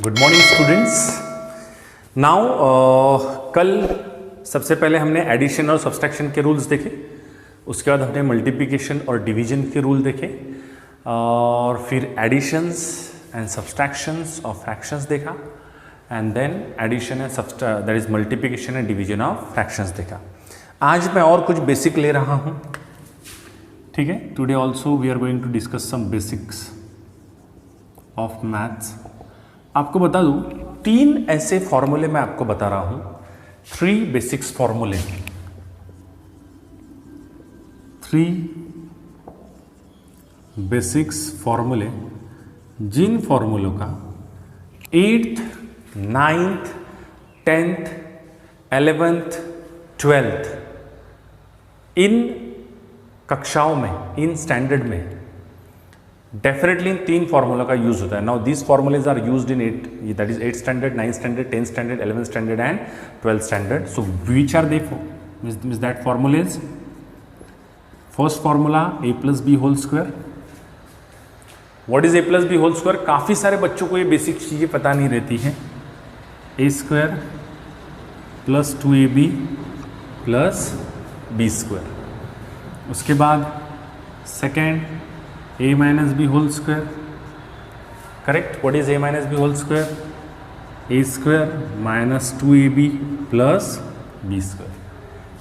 Good morning students. Now कल सबसे पहले हमने एडिशन और सब्सट्रैक्शन के रूल्स देखे, उसके बाद हमने मल्टीप्लिकेशन और डिवीजन के रूल देखे, और फिर additions and subtractions of fractions देखा, and then addition and that is multiplication and division of fractions देखा। आज मैं और कुछ बेसिक ले रहा हूँ, ठीक है। Today also we are going to discuss some basics of maths. आपको बता दूं, 3 ऐसे फॉर्मूले मैं आपको बता रहा हूं, 3 बेसिक्स फॉर्मूले, 3 बेसिक्स फॉर्मूले, जिन फॉर्मूलों का 8th, 9th, 10th, 11th, 12th इन कक्षाओं में, इन स्टैंडर्ड में डेफिनेटली इन 3 फॉर्मूला का यूज होता है। Now these formulas are used in 8, that is 8th standard, 9th standard, 10th standard, 11th standard and 12th standard. So which are they means that formulas? First formula a plus B whole square. What is a plus B whole square? काफी सारे बच्चों को ये basic चीजें पता नहीं रहती हैं। a square plus 2ab plus B square. उसके बाद second a minus B whole square, correct. What is a minus B whole square? a square minus 2ab plus B square.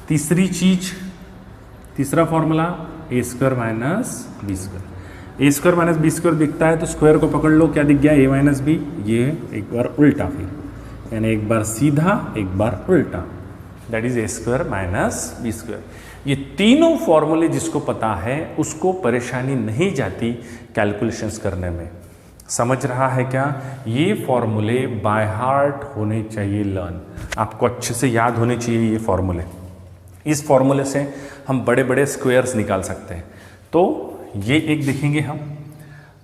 तीसरी चीज, तीसरा formula a square minus B square. a square minus B square दिखता है तो square को पकड़ लो, क्या दिख गया? a minus B. ये एक बार उल्टा, फिर यानी एक बार सीधा एक बार उल्टा, that is a square minus B square. ये तीनों फॉर्मूले जिसको पता है उसको परेशानी नहीं जाती कैलकुलेशंस करने में। समझ रहा है क्या? ये फॉर्मूले बाय हार्ट होने चाहिए, लर्न, आपको अच्छे से याद होने चाहिए ये फॉर्मूले। इस फॉर्मूले से हम बड़े बड़े स्क्वायर्स निकाल सकते हैं। तो ये एक देखेंगे हम,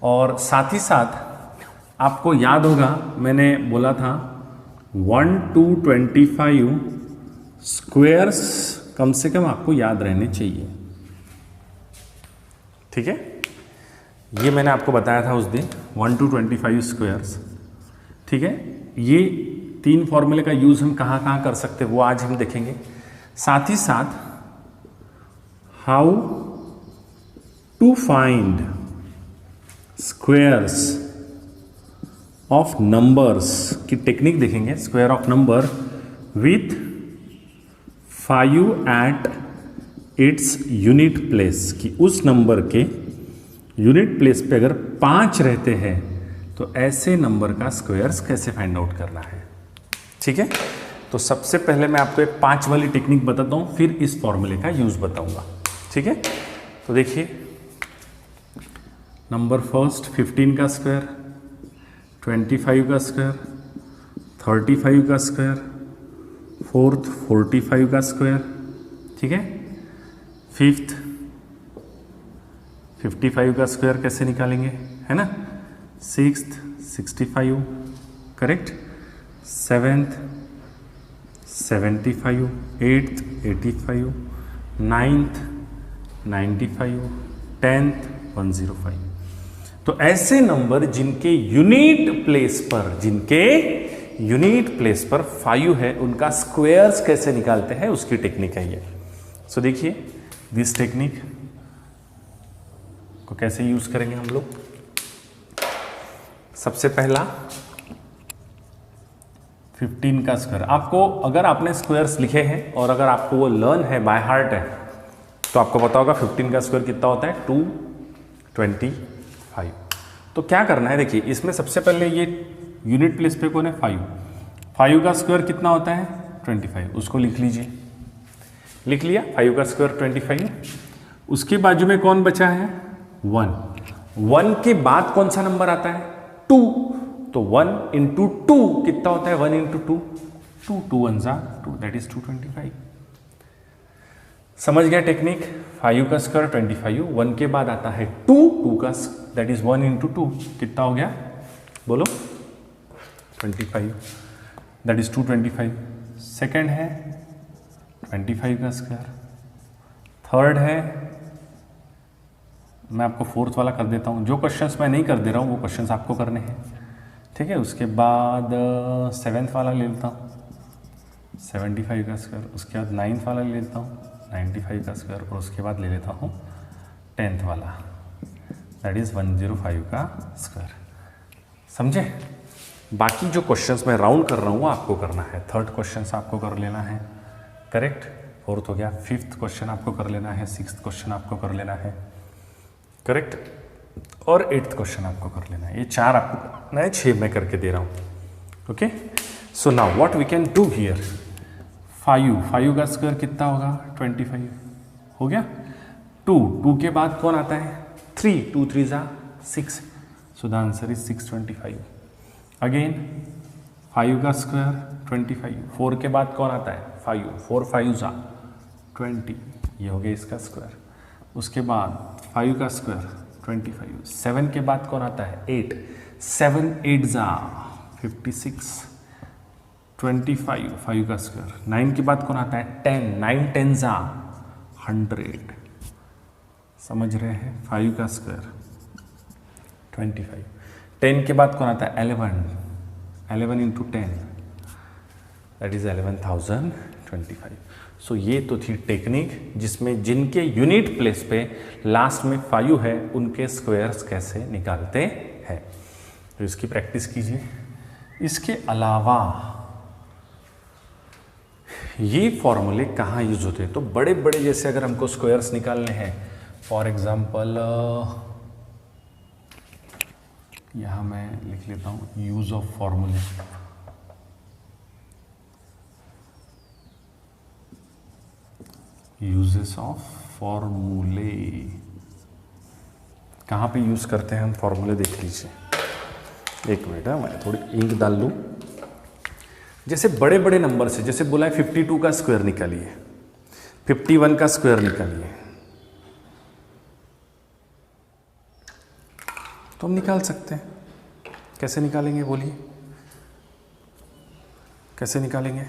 और साथ ही साथ आपको याद होगा मैंने बोला था 1 to 25 स्क्वायर्स कम से कम आपको याद रहने चाहिए, ठीक है। ये मैंने आपको बताया था उस दिन, 1 to 25 स्क्वायर्स, ठीक है। ये 3 फॉर्मूले का यूज हम कहाँ कहाँ कर सकते हैं वो आज हम देखेंगे। साथ ही साथ how to find squares of numbers की टेक्निक देखेंगे। Square of number with 5 at its unit place, कि उस नंबर के यूनिट प्लेस पे अगर 5 रहते हैं तो ऐसे नंबर का स्क्वायर्स कैसे फाइंड आउट करना है, ठीक है। तो सबसे पहले मैं आपको एक 5 वाली टेक्निक बताता हूं, फिर इस फॉर्मूले का यूज बताऊंगा, ठीक है। तो देखिए, नंबर फर्स्ट 15 का स्क्वायर, 25 का स्क्वायर, 35 का स्क्वायर, फोर्थ 45 का स्क्वायर, ठीक है। फिफ्थ 55 का स्क्वायर कैसे निकालेंगे, है ना। Sixth 65, correct. Seventh 75, eighth 85, ninth 95, 10th 105। तो ऐसे नंबर जिनके यूनिट प्लेस पर 5 है, उनका स्क्वायर्स कैसे निकालते हैं उसकी टेक्निक है ये। सो देखिए, दिस टेक्निक को कैसे यूज करेंगे हम लोग। सबसे पहला 15 का स्क्वायर, आपको अगर आपने स्क्वायर्स लिखे हैं और अगर आपको वो लर्न है, बाय हार्ट है, तो आपको पता होगा 15 का स्क्वायर कितना होता है, 225। तो क्या करना है, देखिए इसमें सबसे पहले ये यूनिट प्लेस पे कौन है, 5 का स्क्वायर कितना होता है, 25, उसको लिख लीजिए। लिख लिया, 5 का स्क्वायर 25। उसके बाजू में कौन बचा है, 1 के बाद कौन सा नंबर आता है, 2। तो 1 into 2 कितना होता है, 1 into 2, 2 1s are 2, that is 225। समझ गया टेक्निक। 5 का स्क्वायर 25, 1 के बाद आता है 2 का, दैट इज 1 into 2, कितना हो गया, बोलो, 25, दैट इज 225। सेकेंड है 25 का स्क्वायर। थर्ड है, मैं आपको फोर्थ वाला कर देता हूँ, जो क्वेश्चंस मैं नहीं कर दे रहा हूँ वो क्वेश्चंस आपको करने हैं। ठीक है। उसके बाद 7th वाला ले लेता हूँ 75 का स्क्वायर, उसके बाद 9th वाला ले लेता हूँ 95 का स्क्वायर, और उसके बाद ले लेता हूँ 10th वाला, दैट इज़ 105 का स्क्वायर। समझे? बाकी जो क्वेश्चंस मैं राउंड कर रहा हूँ आपको करना है। 3rd क्वेश्चन आपको कर लेना है, करेक्ट। 4th हो गया। 5th क्वेश्चन आपको कर लेना है, 6th क्वेश्चन आपको कर लेना है, करेक्ट, और 8th क्वेश्चन आपको कर लेना है। ये 4 आपको करना है, 6 मैं करके दे रहा हूँ। Okay, so now what we can do here, 5 का स्क्वायर कितना होगा 25 हो गया। 2 के बाद कौन आता है 3, 2 3 6, so the answer is 625। Again 5 का स्क्वायर 25, 4 के बाद कौन आता है 5, 4 5 20, ये हो गया इसका स्क्वायर। उसके बाद 5 का स्क्वायर 25, 7 के बाद कौन आता है 8, 7 8 56, 25 5 का स्क्वायर। 9 के बाद कौन आता है 10, 9 10 100, समझ रहे हैं। 5 का स्क्वायर 25, 10 के बाद कौन आता है 11, 11 इंटू 10, दैट इज 11,025। सो ये तो थी टेक्निक जिसमें जिनके यूनिट प्लेस पे लास्ट में 5 है उनके स्क्वायर्स कैसे निकालते हैं, तो इसकी प्रैक्टिस कीजिए। इसके अलावा ये फॉर्मूले कहाँ यूज होते हैं, तो बड़े बड़े जैसे अगर हमको स्क्वायर्स निकालने हैं, फॉर एग्जांपल यहाँ मैं लिख लेता हूँ यूज ऑफ फॉर्मूले। यूजेस ऑफ फॉर्मूले कहाँ पे यूज करते हैं हम फॉर्मूले, देख लीजिए। एक मिनट है, मैं थोड़ी इंक डाल लूँ। जैसे बड़े बड़े नंबर से, जैसे बोला है 52 का स्क्वायर निकालिए, 51 का स्क्वायर निकालिए, तो हम निकाल सकते हैं। कैसे निकालेंगे बोलिए, कैसे निकालेंगे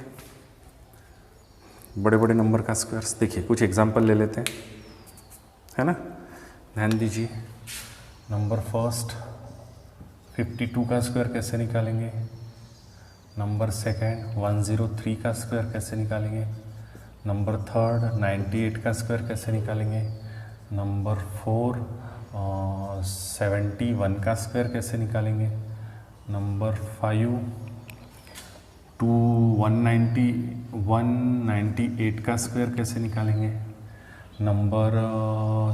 बड़े बड़े नंबर का स्क्वायर्स? देखिए कुछ एग्जांपल ले लेते हैं, है ना, ध्यान दीजिए। नंबर फर्स्ट 52 का स्क्वायर कैसे निकालेंगे, नंबर सेकंड 103 का स्क्वायर कैसे निकालेंगे, नंबर थर्ड 98 का स्क्वायर कैसे निकालेंगे, नंबर 4 71 का स्क्वायर कैसे निकालेंगे, नंबर 5 198 का स्क्वायर कैसे निकालेंगे, नंबर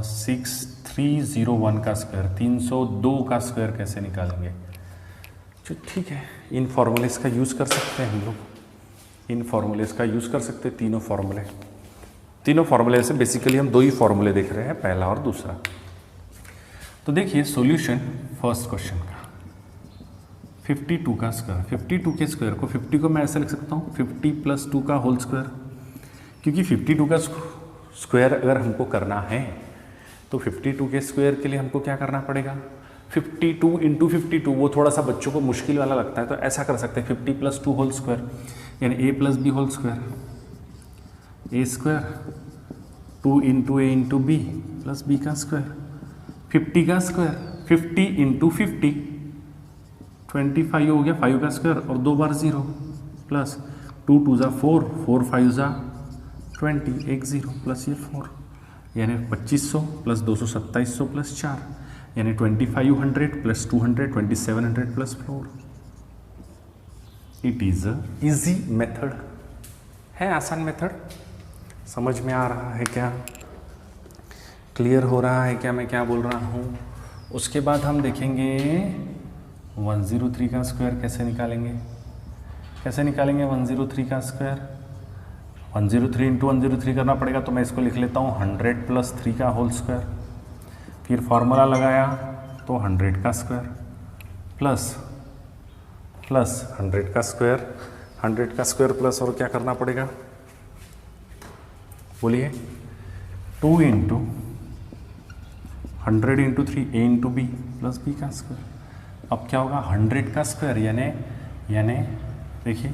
6 301 का स्क्वायर 302 का स्क्वायर कैसे निकालेंगे। तो ठीक है, इन फॉर्मूलेस का यूज़ कर सकते हैं हम लोग, इन फॉर्मूलेस का यूज़ कर सकते हैं। तीनों फार्मूले से बेसिकली हम 2 ही फॉर्मूले देख रहे हैं, पहला और दूसरा। तो देखिए सॉल्यूशन फर्स्ट क्वेश्चन का 52 का स्क्वायर, 52 के स्क्वायर को 50 को मैं ऐसे लिख सकता हूँ 50 + 2 का होल स्क्वायर, क्योंकि 52 का स्क्वायर अगर हमको करना है तो 52 के स्क्वायर के लिए हमको क्या करना पड़ेगा, 52 × 52, वो थोड़ा सा बच्चों को मुश्किल वाला लगता है, तो ऐसा कर सकते हैं 50 + 2 होल स्क्वायर, यानी a + b whole square, a square 2 × a × b + b का स्क्वायर। 50 का स्क्वायर 50 × 50 25 हो गया, 5 का स्क्वायर और 2 बार 0 प्लस 2 2 4 4 5 20 एक 0 प्लस ये 4, यानी 2500 + 22700 + 4, यानी 2500 + 200 2700 + 4। It is a easy method, है आसान मेथड। समझ में आ रहा है क्या, क्लियर हो रहा है क्या मैं क्या बोल रहा हूँ। उसके बाद हम देखेंगे 103 का स्क्वायर कैसे निकालेंगे, 103 का स्क्वायर, 103 × 103 करना पड़ेगा, तो मैं इसको लिख लेता हूँ 100 + 3 का होल स्क्वायर, फिर फॉर्मूला लगाया तो 100 का स्क्वायर प्लस 100 का स्क्वायर, 100 का स्क्वायर प्लस और क्या करना पड़ेगा बोलिए, 2 × 100 × 3 a × b + b का स्क्वायर। अब क्या होगा 100 का स्क्वायर यानी देखिए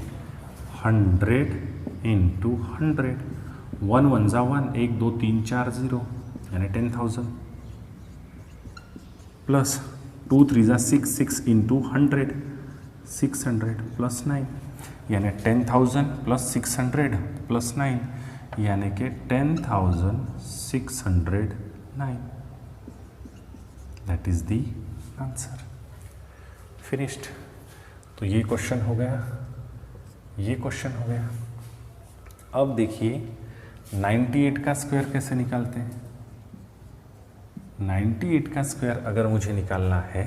100 × 100, 1 1 = 1, 1 2 3 4 0, यानी 10,000 प्लस 2 3 = 6 6 × 100, 600 प्लस 9 यानी 10,000 प्लस 600 प्लस 9 यानी कि 10,609. That is the answer. Finished. तो ये क्वेश्चन हो गया, ये क्वेश्चन हो गया. अब देखिए 98 का स्क्वायर कैसे निकालते हैं. 98 का स्क्वायर अगर मुझे निकालना है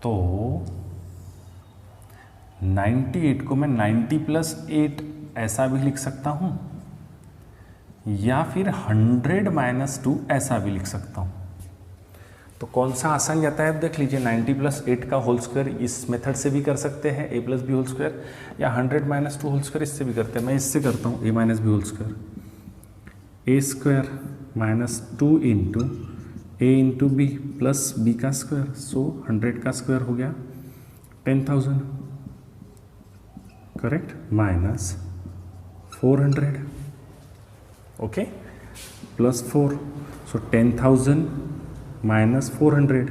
तो 98 को मैं 90 प्लस 8 ऐसा भी लिख सकता हूँ या फिर 100 माइनस 2 ऐसा भी लिख सकता हूँ. तो कौन सा आसान जाता है अब देख लीजिए. 90 प्लस 8 का होल स्क्वायर इस मेथड से भी कर सकते हैं, a plus B whole square, या 100 माइनस 2 होल स्क्वायर इससे भी करते हैं. मैं इससे करता हूँ a minus B whole square. A square minus 2 into a into B plus B का स्क्वायर. सो 100 का स्क्वायर हो गया 10,000 correct, minus 400 okay plus 4. So 10,000 minus 400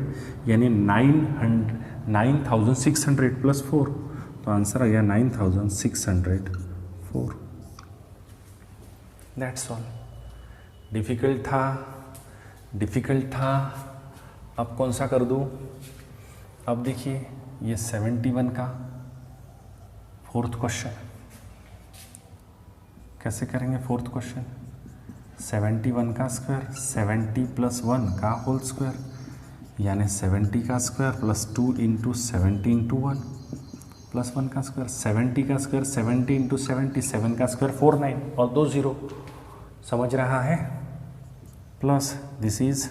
यानी 9,600 प्लस 4. तो आंसर आ गया 9,604. That's all. डिफ़िकल्ट था, डिफ़िकल्ट था. अब कौन सा कर दूँ. अब देखिए ये 71 का फोर्थ क्वेश्चन कैसे करेंगे. फोर्थ क्वेश्चन 71 का स्क्वायर 70 प्लस 1 का होल स्क्वायर यानी 70 का square plus 2 into 70 into 1 plus 1 का स्क्वायर. 70 का स्क्वायर 70 इंटू 70, 7 का स्क्वायर 49 और 2 0 समझ रहा है. Plus this is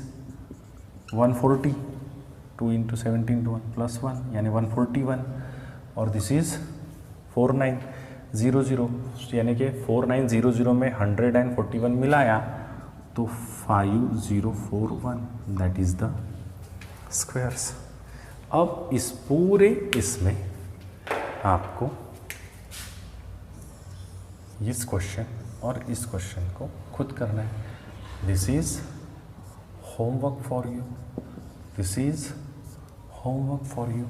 140 2 into 70 into 1 plus 1 यानी 141 और दिस इज 4900 यानी कि 4900 में 141 मिलाया तो 5041. That is the squares. अब इस पूरे इसमें आपको इस क्वेश्चन और इस क्वेश्चन को खुद करना है. This is homework for you. This is homework for you.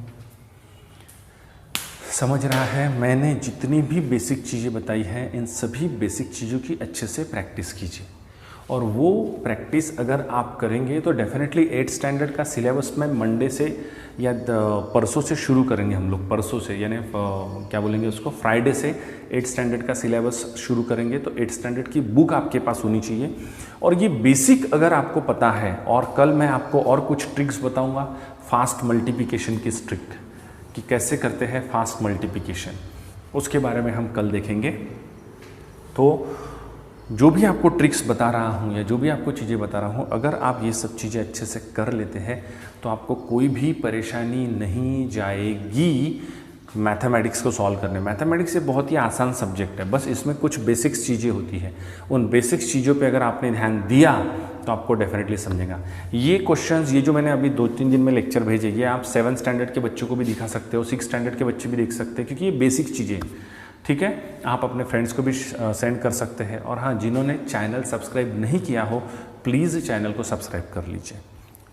समझ रहा है. मैंने जितनी भी बेसिक चीज़ें बताई हैं इन सभी बेसिक चीज़ों की अच्छे से प्रैक्टिस कीजिए और वो प्रैक्टिस अगर आप करेंगे तो डेफिनेटली 8th स्टैंडर्ड का सिलेबस में मंडे से या परसों से शुरू करेंगे हम लोग. परसों से यानी क्या बोलेंगे उसको, फ्राइडे से 8th स्टैंडर्ड का सिलेबस शुरू करेंगे. तो 8th स्टैंडर्ड की बुक आपके पास होनी चाहिए और ये बेसिक अगर आपको पता है. और कल मैं आपको और कुछ ट्रिक्स बताऊँगा फास्ट मल्टीप्लिकेशन की ट्रिक कि कैसे करते हैं फास्ट मल्टीप्लिकेशन, उसके बारे में हम कल देखेंगे. तो जो भी आपको ट्रिक्स बता रहा हूँ या जो भी आपको चीज़ें बता रहा हूँ, अगर आप ये सब चीज़ें अच्छे से कर लेते हैं तो आपको कोई भी परेशानी नहीं जाएगी मैथमेटिक्स को सॉल्व करने. मैथमेटिक्स ये बहुत ही आसान सब्जेक्ट है, बस इसमें कुछ बेसिक्स चीज़ें होती हैं. उन बेसिक्स चीज़ों पे अगर आपने ध्यान दिया तो आपको डेफिनेटली समझेगा. ये क्वेश्चंस, ये जो मैंने अभी 2-3 दिन में लेक्चर भेजे, ये आप 7th स्टैंडर्ड के बच्चों को भी दिखा सकते हो, 6th स्टैंडर्ड के बच्चे भी देख सकते हैं क्योंकि ये बेसिक चीज़ें हैं. ठीक है, आप अपने फ्रेंड्स को भी सेंड कर सकते हैं. और हाँ, जिन्होंने चैनल सब्सक्राइब नहीं किया हो प्लीज़ चैनल को सब्सक्राइब कर लीजिए.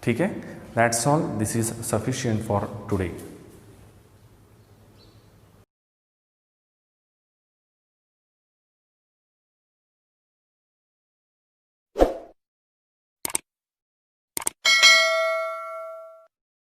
ठीक है, that's all. This is sufficient for today.